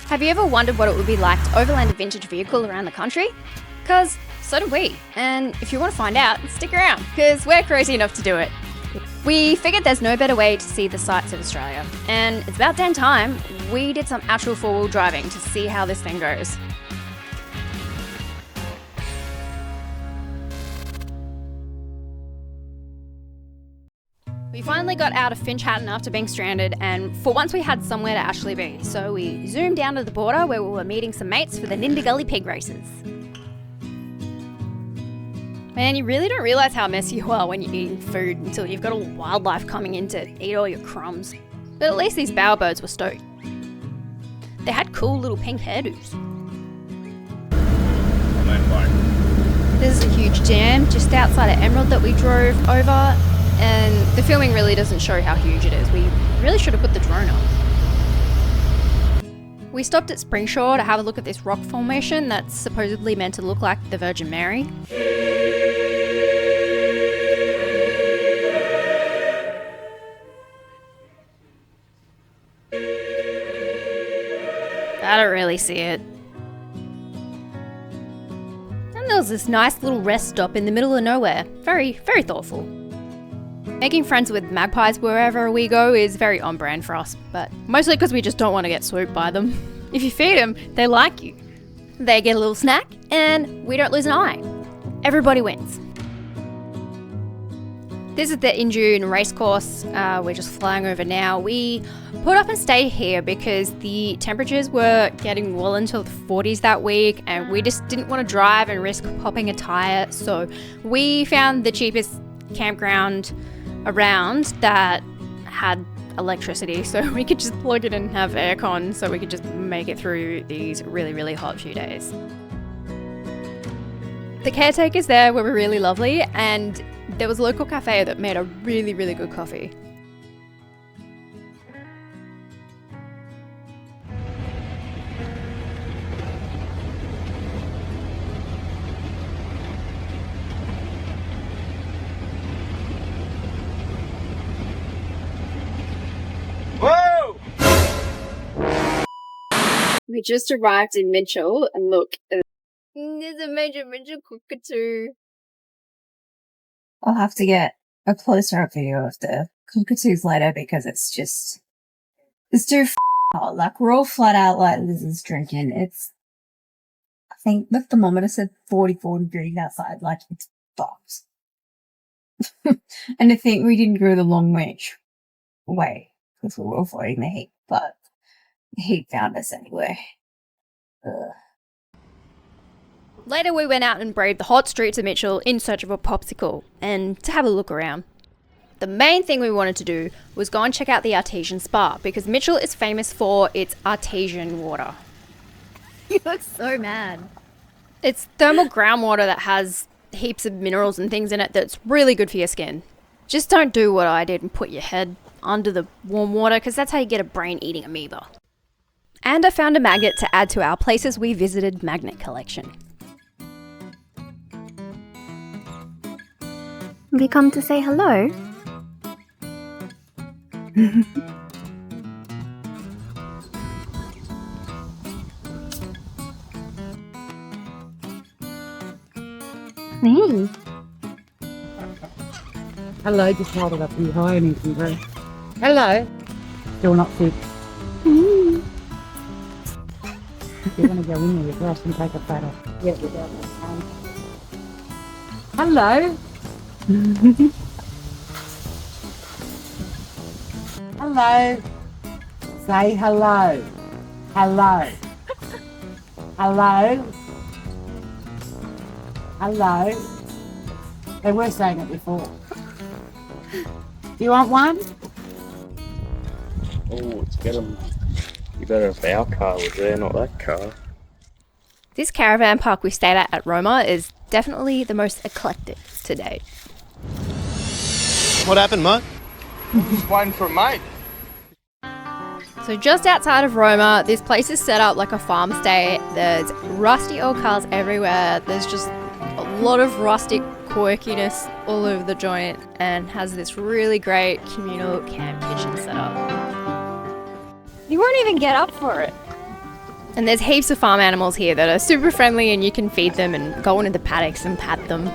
Have you ever wondered what it would be like to overland a vintage vehicle around the country? Cause so do we. And if you want to find out, stick around, because we're crazy enough to do it. We figured there's no better way to see the sights of Australia. And it's about damn time we did some actual four-wheel driving to see how this thing goes. We finally got out of Finch Hatton after being stranded, and for once we had somewhere to actually be. So we zoomed down to the border where we were meeting some mates for the Nindigully pig races. Man, you really don't realise how messy you are when you're eating food until you've got all wildlife coming in to eat all your crumbs. But at least these bowerbirds were stoked. They had cool little pink hairdos. This is a huge jam just outside of Emerald that we drove over, and the filming really doesn't show how huge it is. We really should have put the drone up. We stopped at Springshore to have a look at this rock formation that's supposedly meant to look like the Virgin Mary. I don't really see it. And there was this nice little rest stop in the middle of nowhere. Very, very thoughtful. Making friends with magpies wherever we go is very on brand for us, but mostly because we just don't want to get swooped by them. If you feed them, they like you. They get a little snack, and we don't lose an eye. Everybody wins. This is the Injune racecourse. We're just flying over now. We put up and stayed here because the temperatures were getting well into the 40s that week, and we just didn't want to drive and risk popping a tyre. So we found the cheapest campground around that had electricity, so we could just plug it in and have aircon so we could just make it through these really, really hot few days. The caretakers there were really lovely, and there was a local cafe that made a really, really good coffee. Whoa! We just arrived in Mitchell, and look, there's a major Mitchell cockatoo. I'll have to get a closer up video of the cockatoos later because it's too hot. Like, we're all flat out like lizards drinking. I think the thermometer said 44 degrees outside. Like, it's fucked. And I think we didn't go the long way because we were avoiding the heat, but the heat found us anyway. Ugh. Later we went out and braved the hot streets of Mitchell in search of a popsicle and to have a look around. The main thing we wanted to do was go and check out the artesian spa because Mitchell is famous for its artesian water. You look so mad. It's thermal groundwater that has heaps of minerals and things in it that's really good for your skin. Just don't do what I did and put your head under the warm water because that's how you get a brain-eating amoeba. And I found a magnet to add to our places we visited magnet collection. We come to say hello. Hey. Hello, just hold it up really high and you can go. Hello. Still not fit. Mm. If you want to go in there, you first and take a photo. Yeah, we go. Hello. Hello. Say hello. Hello. Hello. Hello. They were saying it before. Do you want one? Oh, let's get them. You better if our car was there, not that car. This caravan park we stayed at Roma is definitely the most eclectic to date. What happened, mate? Just waiting for a mate. So just outside of Roma, this place is set up like a farm stay. There's rusty old cars everywhere. There's just a lot of rustic quirkiness all over the joint and has this really great communal camp kitchen set up. You won't even get up for it. And there's heaps of farm animals here that are super friendly, and you can feed them and go into the paddocks and pat them.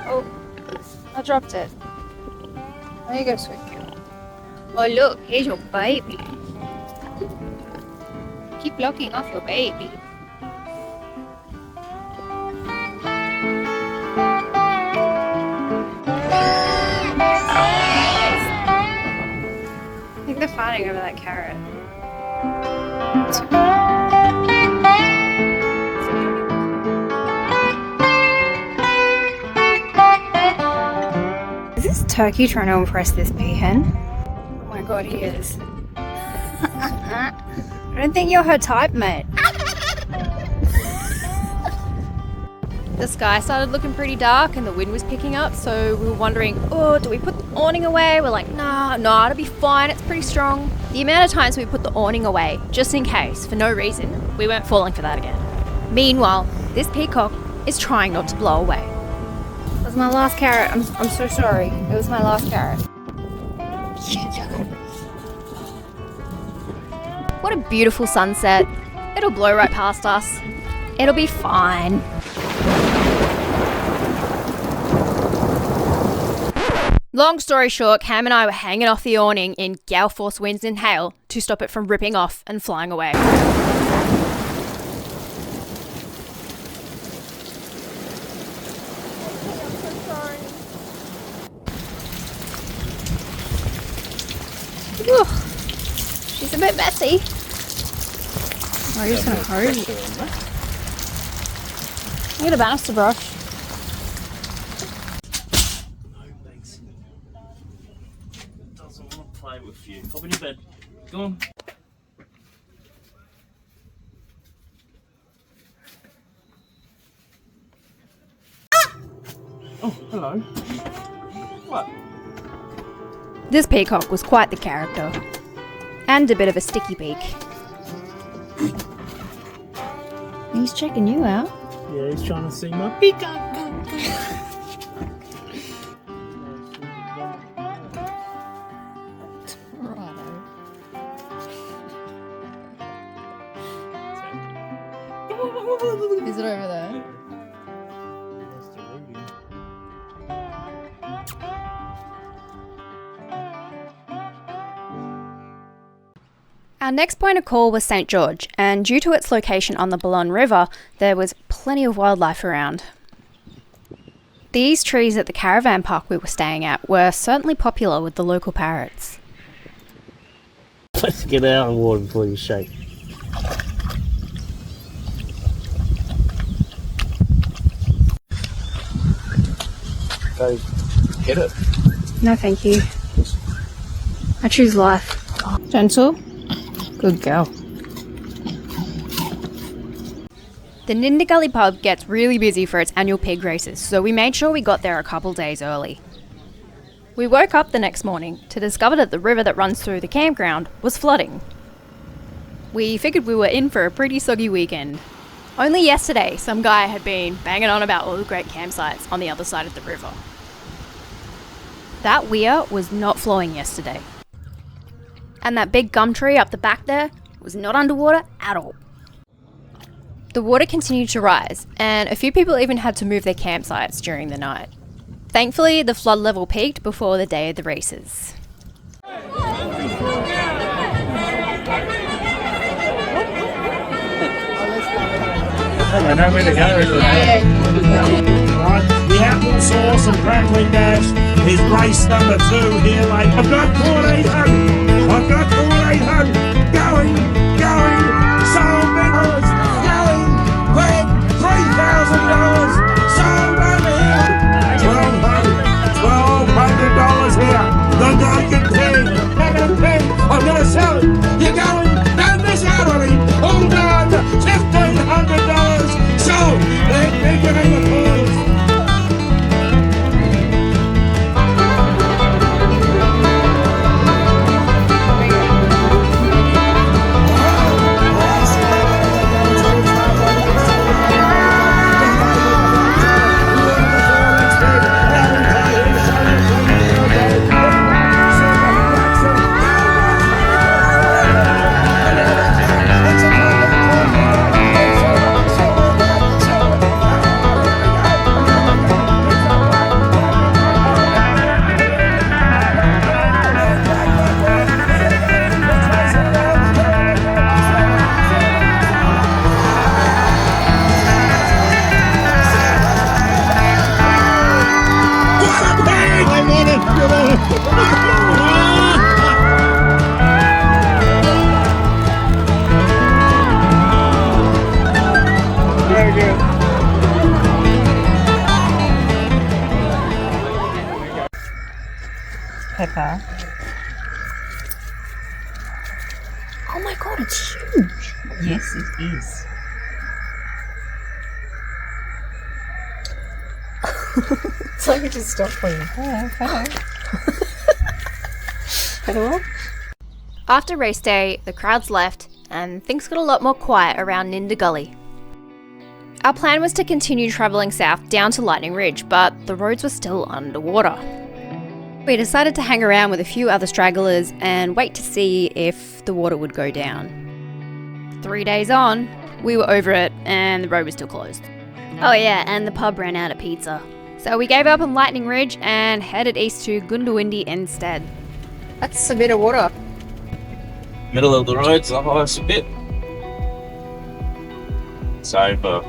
Oh, I dropped it. There you go, sweet. Oh look, here's your baby. Keep locking off your baby. I think they're fighting over that carrot. Is this turkey trying to impress this peahen? Oh my god, he is. I don't think you're her type, mate. The sky started looking pretty dark and the wind was picking up, so we were wondering, oh, do we put the awning away? We're like, nah, it'll be fine, it's pretty strong. The amount of times we put the awning away, just in case, for no reason, we weren't falling for that again. Meanwhile, this peacock is trying not to blow away. That was my last carrot. I'm so sorry. It was my last carrot. What a beautiful sunset. It'll blow right past us. It'll be fine. Long story short, Cam and I were hanging off the awning in gale force winds and hail to stop it from ripping off and flying away. Ugh. She's a bit messy. Oh, you're just gonna hurry. Get a banister brush. No, thanks. Doesn't want to play with you. Hop in your bed. Go on. Oh, hello. What? This peacock was quite the character. And a bit of a sticky beak. He's checking you out. Yeah, he's trying to see my peacock. Is it over there? Our next point of call was St. George, and due to its location on the Balonne River, there was plenty of wildlife around. These trees at the caravan park we were staying at were certainly popular with the local parrots. Let's get out of the water before you shake. Go hit it. No, thank you. I choose life. Gentle. Good girl. The Nindigully pub gets really busy for its annual pig races, so we made sure we got there a couple days early. We woke up the next morning to discover that the river that runs through the campground was flooding. We figured we were in for a pretty soggy weekend. Only yesterday, some guy had been banging on about all the great campsites on the other side of the river. That weir was not flowing yesterday. And that big gum tree up the back there was not underwater at all. The water continued to rise, and a few people even had to move their campsites during the night. Thankfully, the flood level peaked before the day of the races. I know where to go. The apple sauce and crackling dash is race number 2 here, mate. I've got 1400. I've got 1400. Going. Sold medals. Going. Quick. $3,000. Sold over here. $1,200 here. The Duncan Pig. Duncan Pig. I'm going to sell it. You're going. Don't miss out on it. All done. $1,500. Sold. They're bigger than the pools. far. Oh my god, it's huge. Yes, it is. So I just stop for you. Hello. Hello? After race day, the crowds left and things got a lot more quiet around Nindigully. Our plan was to continue travelling south down to Lightning Ridge, but the roads were still underwater. We decided to hang around with a few other stragglers and wait to see if the water would go down. 3 days on, we were over it and the road was still closed. Oh yeah, and the pub ran out of pizza. So we gave up on Lightning Ridge and headed east to Gundawindi instead. That's a bit of water. Middle of the road's the highest bit. It's over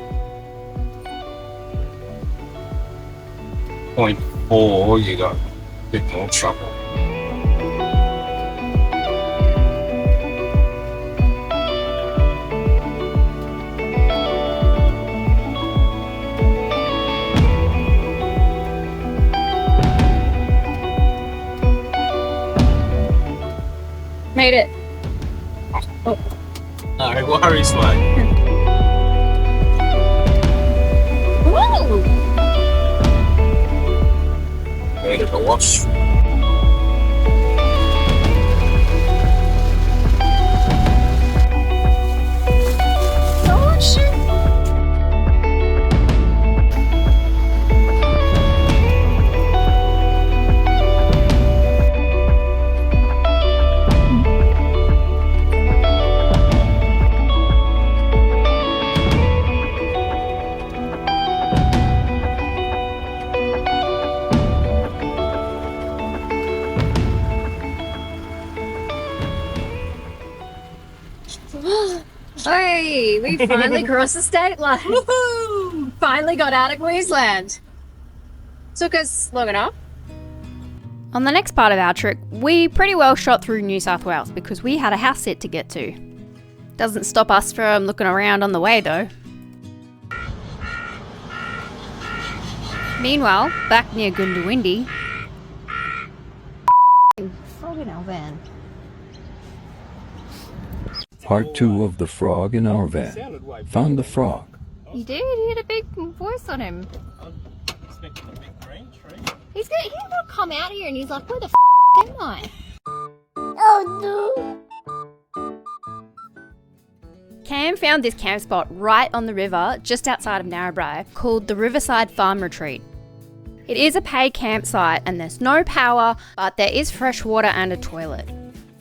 0.4, you got a bit more trouble. Made it. No worries, mate. Woo! Needed a wash. Oh shit! Hey, we finally crossed the state line. Woohoo! Finally got out of Queensland. Took us long enough. On the next part of our trip, we pretty well shot through New South Wales because we had a house sit to get to. Doesn't stop us from looking around on the way though. Meanwhile, back near Gundawindi, Frog in our van. Part 2 of The Frog in Our Van. Found the frog. he had a big voice on him. He's gonna come out here and he's like, where the am I? Cam found this camp spot right on the river just outside of Narrabri called the Riverside Farm Retreat. It is a paid campsite and there's no power, but there is fresh water and a toilet.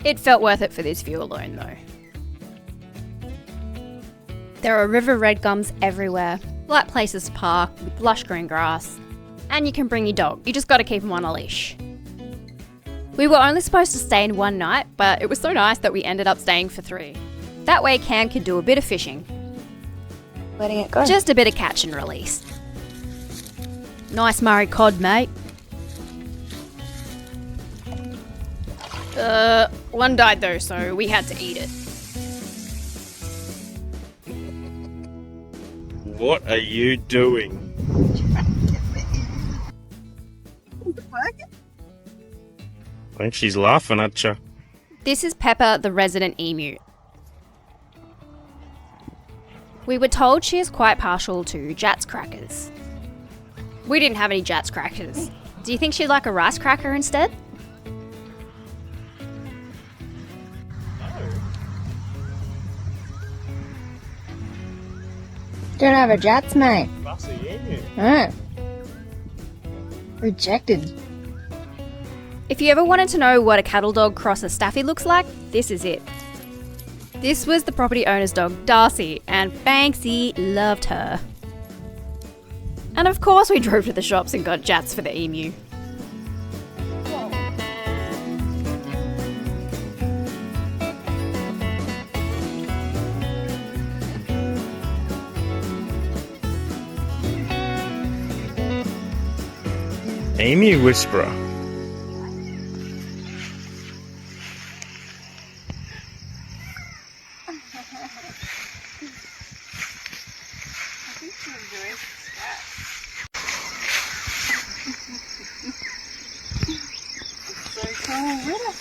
It felt worth it for this view alone though. There are river red gums everywhere, like places to park with lush green grass. And you can bring your dog, you just gotta keep him on a leash. We were only supposed to stay in one night, but it was so nice that we ended up staying for 3. That way Cam could do a bit of fishing. Letting it go. Just a bit of catch and release. Nice Murray cod, mate. One died though, so we had to eat it. What are you doing? I think she's laughing at you. This is Pepper, the resident emu. We were told she is quite partial to Jats crackers. We didn't have any Jats crackers. Do you think she'd like a rice cracker instead? Don't have a Jats, mate. Fussy emu. Oh. Rejected. If you ever wanted to know what a cattle dog cross a staffy looks like, this is it. This was the property owner's dog, Darcy, and Banksy loved her. And of course we drove to the shops and got Jats for the emu. Emu whisperer.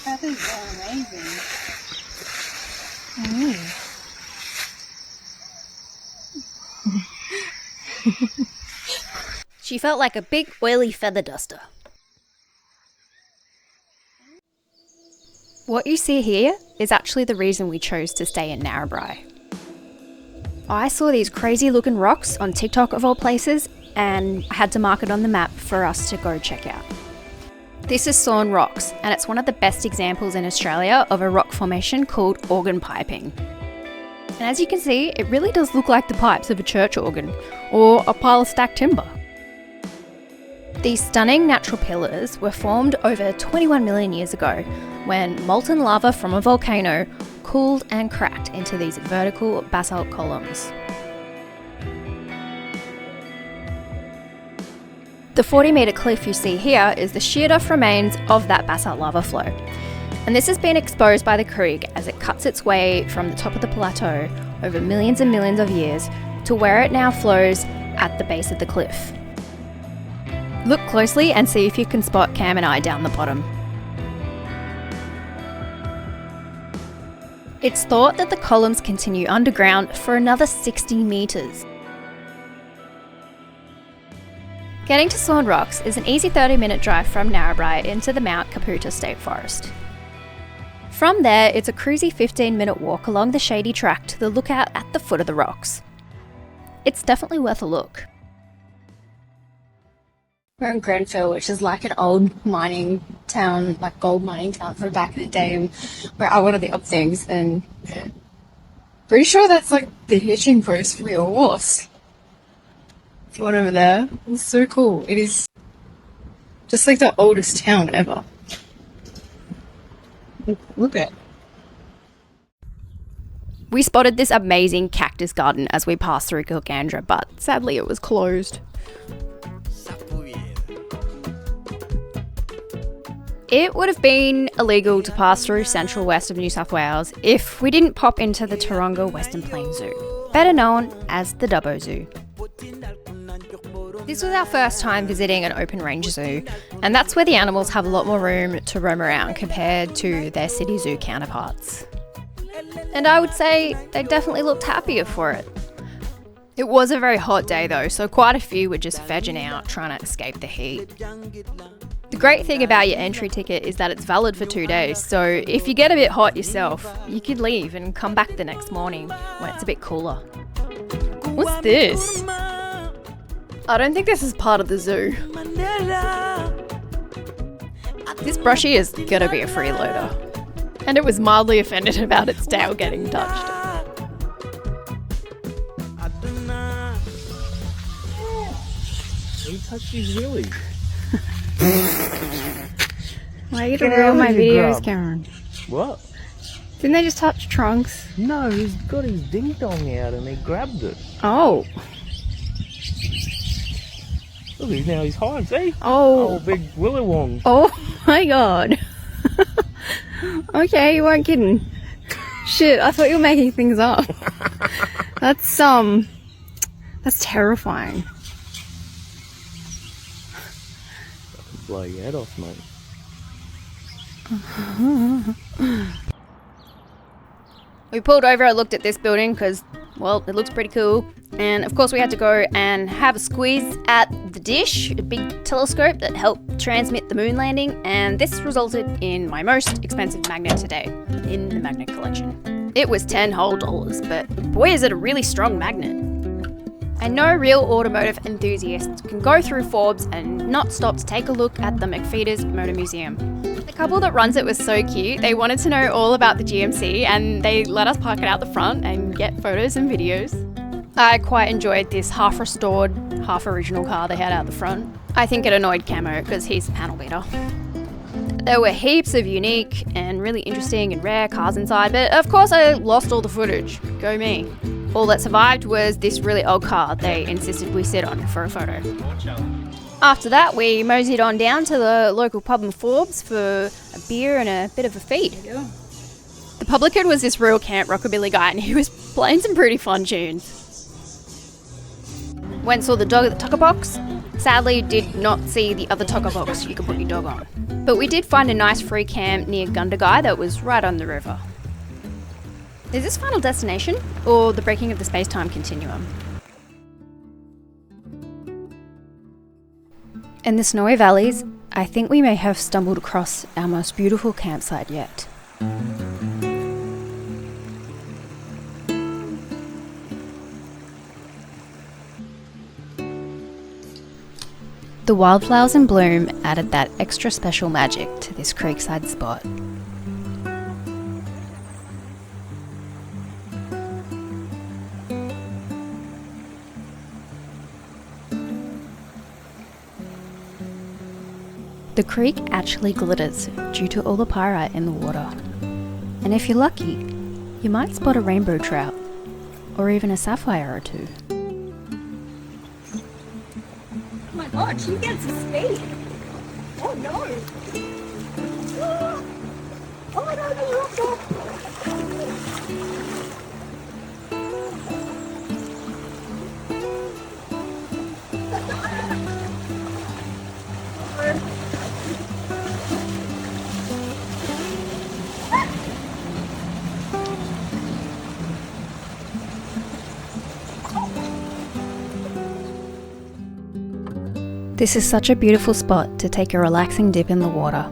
feathers are amazing. She felt like a big oily feather duster. What you see here is actually the reason we chose to stay in Narrabri. I saw these crazy looking rocks on TikTok of all places, and I had to mark it on the map for us to go check out. This is Sawn Rocks, and it's one of the best examples in Australia of a rock formation called organ piping. And as you can see, it really does look like the pipes of a church organ, or a pile of stacked timber. These stunning natural pillars were formed over 21 million years ago, when molten lava from a volcano cooled and cracked into these vertical basalt columns. The 40-metre cliff you see here is the sheared-off remains of that basalt lava flow. And this has been exposed by the creek as it cuts its way from the top of the plateau over millions and millions of years to where it now flows at the base of the cliff. Look closely and see if you can spot Cam and I down the bottom. It's thought that the columns continue underground for another 60 metres. Getting to Sawn Rocks is an easy 30-minute drive from Narrabri into the Mount Caputa State Forest. From there, it's a cruisy 15-minute walk along the shady track to the lookout at the foot of the rocks. It's definitely worth a look. We're in Grenfell, which is like an old mining town, like gold mining town from back in the day, and we're at one of the up things, and pretty sure that's like the hitching post for your horse. It's one over there. It's so cool. It is just like the oldest town ever. Look at it. We spotted this amazing cactus garden as we passed through Gilgandra, but sadly it was closed. It would have been illegal to pass through central west of New South Wales if we didn't pop into the Taronga Western Plains Zoo, better known as the Dubbo Zoo. This was our first time visiting an open range zoo, and that's where the animals have a lot more room to roam around compared to their city zoo counterparts. And I would say they definitely looked happier for it. It was a very hot day though, so quite a few were just vegging out, trying to escape the heat. The great thing about your entry ticket is that it's valid for 2 days, so if you get a bit hot yourself, you could leave and come back the next morning when it's a bit cooler. What's this? I don't think this is part of the zoo. This brushie is gonna be a freeloader. And it was mildly offended about its tail getting touched. He touched his willy. Why are you gonna ruin my videos, grub. Cameron? What? Didn't they just touch trunks? No, he's got his ding dong out and he grabbed it. Oh. Look, he's now he's high, see? Oh. Big willywong. Oh my god. Okay, you weren't kidding. Shit, I thought you were making things up. That's terrifying. Blow your head off, mate. We pulled over, I looked at this building because, well, it looks pretty cool. And of course we had to go and have a squeeze at the dish, a big telescope that helped transmit the moon landing, and this resulted in my most expensive magnet to date in the magnet collection. It was $10 whole, but boy is it a really strong magnet. And no real automotive enthusiast can go through Forbes and not stop to take a look at the McFeeters Motor Museum. The couple that runs it was so cute. They wanted to know all about the GMC and they let us park it out the front and get photos and videos. I quite enjoyed this half restored, half original car they had out the front. I think it annoyed Camo because he's a panel beater. There were heaps of unique and really interesting and rare cars inside, but of course I lost all the footage. Go me. All that survived was this really old car they insisted we sit on for a photo. After that, we moseyed on down to the local pub in Forbes for a beer and a bit of a feed. The publican was this real camp rockabilly guy and he was playing some pretty fun tunes. Went and saw the dog at the tucker box, Sadly, did not see the other tugger box you could put your dog on. But we did find a nice free camp near Gundagai that was right on the river. Is this Final Destination or the breaking of the space-time continuum? In the snowy valleys, I think we may have stumbled across our most beautiful campsite yet. The wildflowers in bloom added that extra special magic to this creekside spot. The creek actually glitters due to all the pyrite in the water. And if you're lucky, you might spot a rainbow trout, or even a sapphire or two. Oh my god, she gets a speed. Oh no. Oh my god, you rocked off. This is such a beautiful spot to take a relaxing dip in the water.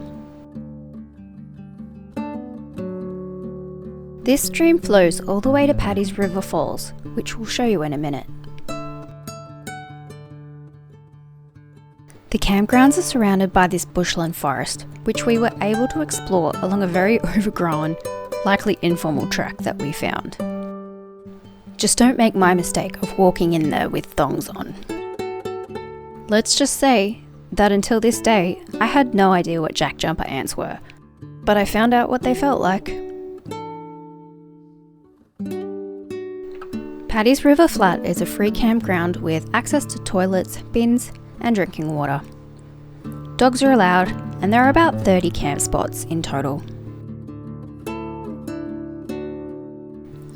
This stream flows all the way to Paddys River Falls, which we'll show you in a minute. The campgrounds are surrounded by this bushland forest, which we were able to explore along a very overgrown, likely informal track that we found. Just don't make my mistake of walking in there with thongs on. Let's just say that until this day, I had no idea what jack jumper ants were, but I found out what they felt like. Paddys River Flat is a free campground with access to toilets, bins, and drinking water. Dogs are allowed, and there are about 30 camp spots in total.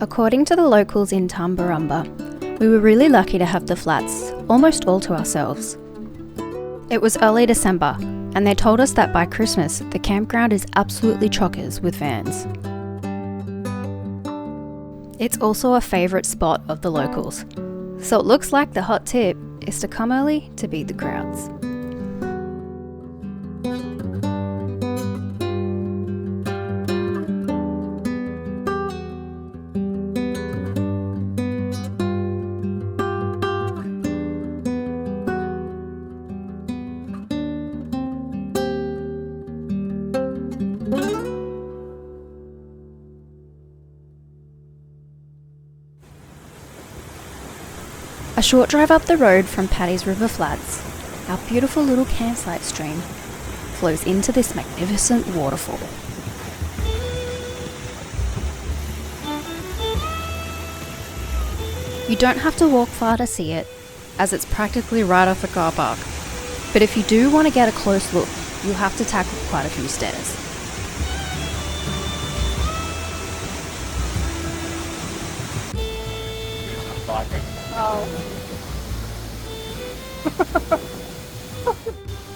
According to the locals in Tumbarumba, we were really lucky to have the flats almost all to ourselves. It was early December, and they told us that by Christmas, the campground is absolutely chockers with vans. It's also a favourite spot of the locals, so it looks like the hot tip is to come early to beat the crowds. A short drive up the road from Paddys River Flats, our beautiful little campsite stream flows into this magnificent waterfall. You don't have to walk far to see it, as it's practically right off the car park. But if you do want to get a close look, you'll have to tackle quite a few stairs.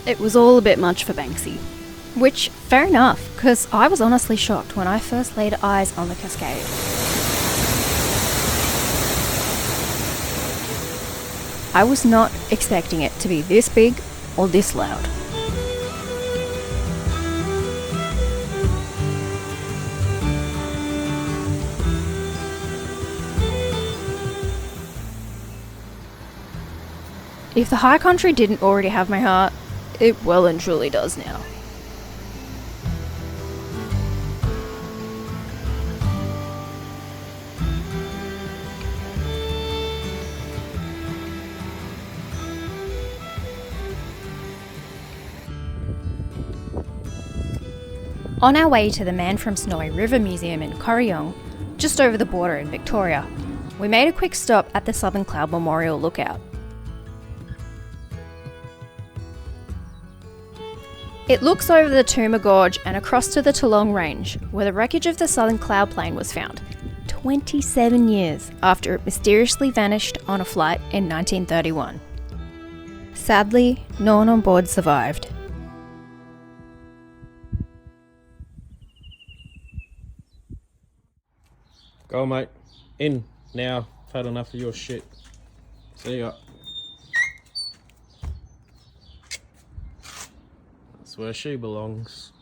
It was all a bit much for Banksy. Which, fair enough, because I was honestly shocked when I first laid eyes on the cascade. I was not expecting it to be this big or this loud. If the high country didn't already have my heart, it well and truly does now. On our way to the Man from Snowy River Museum in Corryong, just over the border in Victoria, we made a quick stop at the Southern Cloud Memorial Lookout. It looks over the Tooma Gorge and across to the Toolong Range, where the wreckage of the Southern Cloud Plane was found, 27 years after it mysteriously vanished on a flight in 1931. Sadly, no one on board survived. Go, mate. In now. I've had enough of your shit. See ya. That's where she belongs.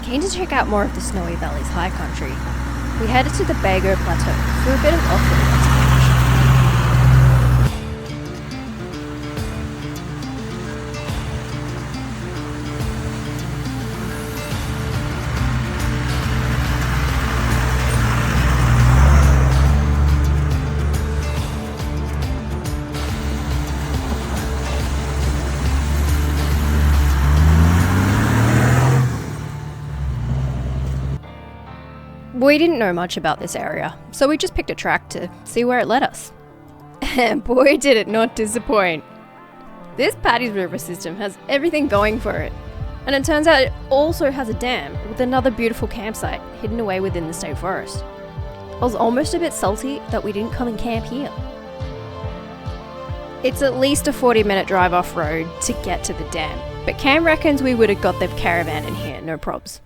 Keen to check out more of the Snowy Valley's high country, we headed to the Bago Plateau for a bit of off-road exploration. We didn't know much about this area, so we just picked a track to see where it led us. And boy did it not disappoint. This Paddys River system has everything going for it. And it turns out it also has a dam with another beautiful campsite hidden away within the state forest. I was almost a bit salty that we didn't come and camp here. It's at least a 40-minute drive off-road to get to the dam, but Cam reckons we would have got the caravan in here, no probs.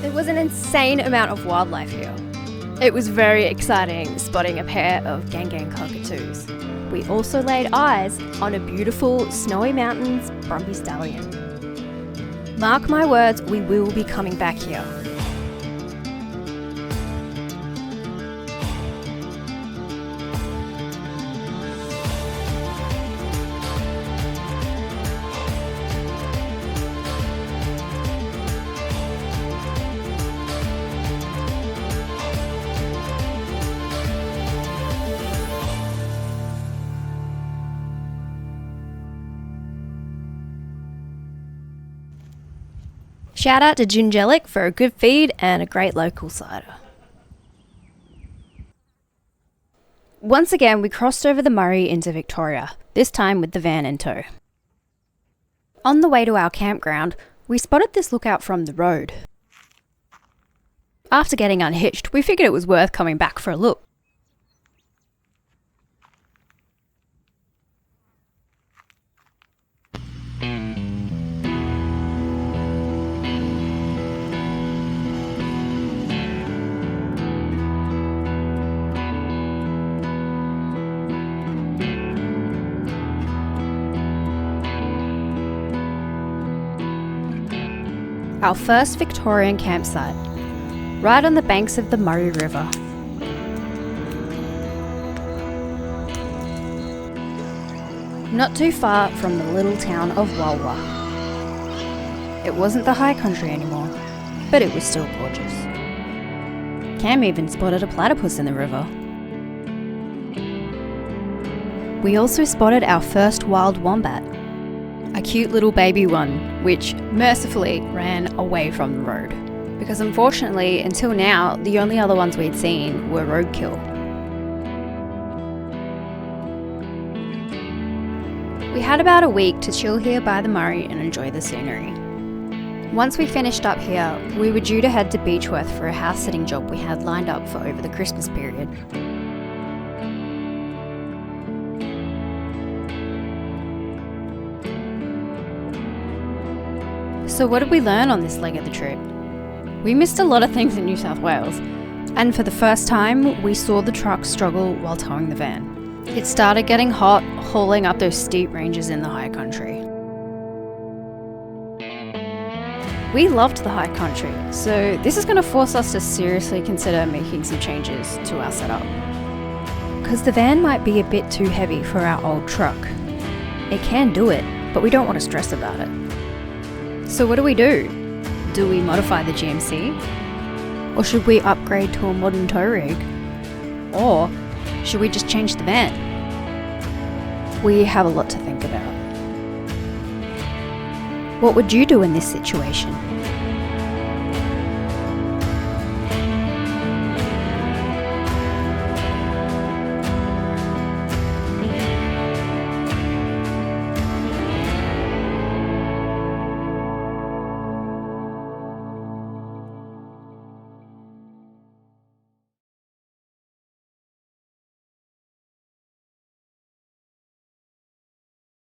There was an insane amount of wildlife here. It was very exciting spotting a pair of gang cockatoos. We also laid eyes on a beautiful Snowy Mountains Brumby stallion. Mark my words, we will be coming back here. Shout out to Gingelic for a good feed and a great local cider. Once again, we crossed over the Murray into Victoria, this time with the van in tow. On the way to our campground, we spotted this lookout from the road. After getting unhitched, we figured it was worth coming back for a look. Our first Victorian campsite, right on the banks of the Murray River. Not too far from the little town of Walwa. It wasn't the high country anymore, but it was still gorgeous. Cam even spotted a platypus in the river. We also spotted our first wild wombat, a cute little baby one, which mercifully ran away from the road. Because unfortunately, until now, the only other ones we'd seen were roadkill. We had about a week to chill here by the Murray and enjoy the scenery. Once we finished up here, we were due to head to Beechworth for a house sitting job we had lined up for over the Christmas period. So what did we learn on this leg of the trip? We missed a lot of things in New South Wales, and for the first time, we saw the truck struggle while towing the van. It started getting hot, hauling up those steep ranges in the high country. We loved the high country, so this is going to force us to seriously consider making some changes to our setup. Because the van might be a bit too heavy for our old truck. It can do it, but we don't want to stress about it. So what do? Do we modify the GMC? Or should we upgrade to a modern tow rig? Or should we just change the van? We have a lot to think about. What would you do in this situation?